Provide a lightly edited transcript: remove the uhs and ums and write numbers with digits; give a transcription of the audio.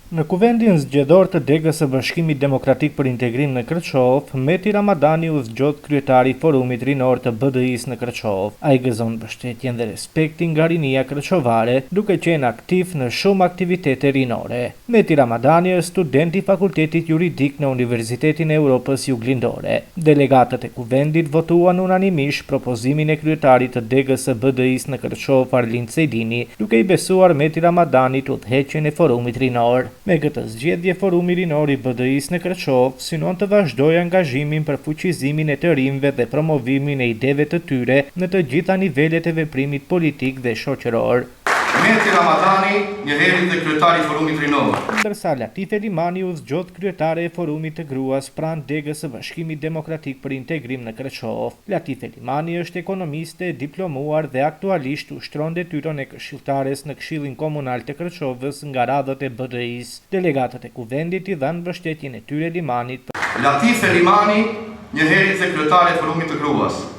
Në kuvendin zgjedhor të degës së Bashkimit Demokratik për Integrim në Kërçov, Meti Ramadani u zgjodh kryetari i Forumit Rinor të BDI-s në Kërçov. Ai gëzon mbështetjen dhe respektin nga rinia kërçovare, duke qenë aktiv në shumë aktivitete rinore. Meti Ramadani është student i Fakultetit Juridik në Universitetin e Europës Juglindore. Delegatët e kuvendit votuan unanimisht propozimin e kryetarit të degës së BDI-s në Kërçov, Arlind Sejdini, duke i besuar Meti Ramadanit udhëheqjen e Forumit Rinor. Me këtë zgjedhje, Forumi Rinor i BDI-s në Kërçov synon të vazhdojë angazhimin për fuqizimin e të rinjve dhe promovimin e ideve të tyre në të gjitha nivelet e veprimit politik dhe shoqëror. Meti Ramadani, njëherë dhe kryetari i Forumit Rinor. Ndërsa Latife Limani u zgjodh kryetare e Forumit të Gruas pranë degës së Bashkimit Demokratik për Integrim në Kërçov. Latife Limani është ekonomiste, diplomuar dhe aktualisht ushtron detyrën e këshilltares në Këshillin Komunal të Kërçovës nga radhët e BDI-s. Delegatët e kuvendit i dhanë mbështetjen e tyre Limanit. Latife Limani, njëherë dhe kryetare e Forumit të Gruas.